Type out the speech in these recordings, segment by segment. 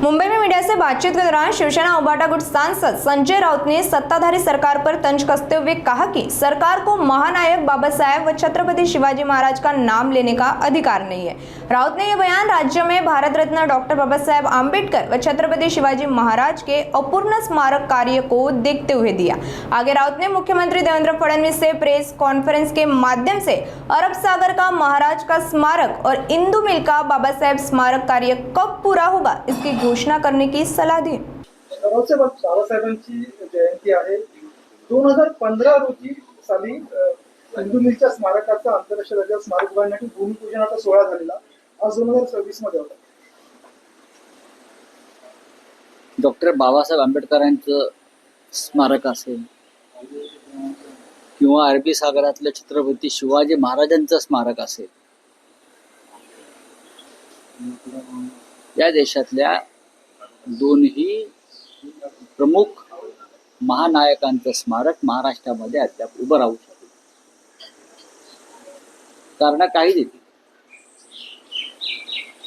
मुंबई में मीडिया से बातचीत के दौरान शिवसेना उबाटा गुट सांसद संजय राउत ने सत्ताधारी सरकार पर तंज कसते हुए कहा कि सरकार को महानायक बाबा साहेब व छत्रपति शिवाजी महाराज का नाम लेने का अधिकार नहीं है। राउत ने यह बयान राज्य में भारत रत्न डॉक्टर बाबा साहेब आम्बेडकर व छत्रपति शिवाजी महाराज के अपूर्ण स्मारक कार्य को देखते हुए दिया। आगे राउत ने मुख्यमंत्री देवेंद्र फडणवीस से प्रेस कॉन्फ्रेंस के माध्यम से अरब सागर का महाराज का स्मारक और इंदू मिल का बाबा साहेब स्मारक कार्य कब पूरा होगा इसकी घोषणा करने की सलाह दी। बाबासाहेबांची जयंती आहे। 2015 रोजी साली इंदू मिलच्या स्मारकाचा आंतरराष्ट्रीय दर्जा स्मारक उभारण्यासाठी भूमिपूजनाचा सोहळा झालेला आज 2026 मध्ये होता। डॉक्टर बाबासाहेब आंबेडकरांचं स्मारक असेल किंवा अरबी सागरातल्या छत्रपती शिवाजी महाराजांचं स्मारक असेल, या देशातल्या दोन्ही प्रमुख महानायकांचं स्मारक महाराष्ट्रामध्ये अद्याप उभं राहू शकते। कारण काही देतील,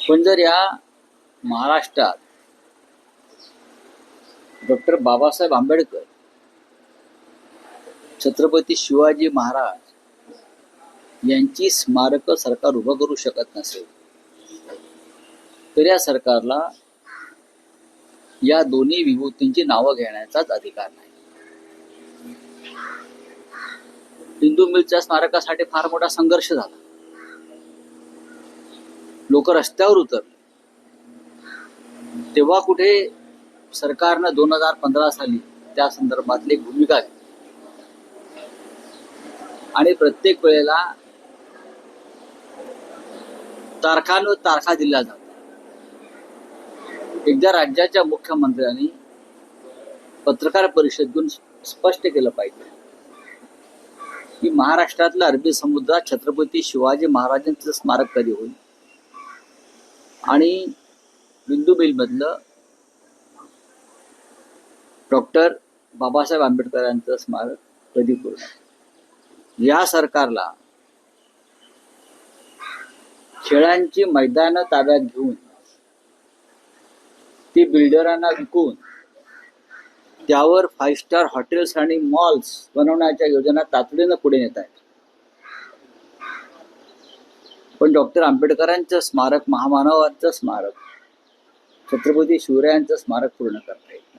पण जर या महाराष्ट्रात डॉक्टर बाबासाहेब आंबेडकर, छत्रपती शिवाजी महाराज यांची स्मारक सरकार उभं करू शकत नसेल तर या सरकारला या दोन्ही विभूतींची नावं घेण्याचाच अधिकार नाही। हिंदू मिलच्या स्मारकासाठी फार मोठा संघर्ष झाला, लोक रस्त्यावर उतरले। तेव्हा कुठे सरकारनं 2015 साली त्या संदर्भातली एक भूमिका घेतली आणि प्रत्येक वेळेला तारखांवर तारखा दिल्या जातात। एकदा राज्याच्या मुख्यमंत्र्यांनी पत्रकार परिषद घेऊन स्पष्ट केलं पाहिजे की महाराष्ट्रातल्या अरबी समुद्रात छत्रपती शिवाजी महाराजांचं स्मारक कधी होईल आणि बिंदू मिल मधलं डॉक्टर बाबासाहेब आंबेडकरांचं स्मारक कधी पूर्ण। या सरकारला खेळांची मैदानं ताब्यात घेऊन ती बिल्डरांना विकून त्यावर 5 स्टार हॉटेल्स आणि मॉल्स बनवण्याच्या योजना तातडीनं पुढे नेत आहेत, पण डॉक्टर आंबेडकरांचं स्मारक, महामानवांचं स्मारक, छत्रपती शिवरायांचं स्मारक पूर्ण करता येईल।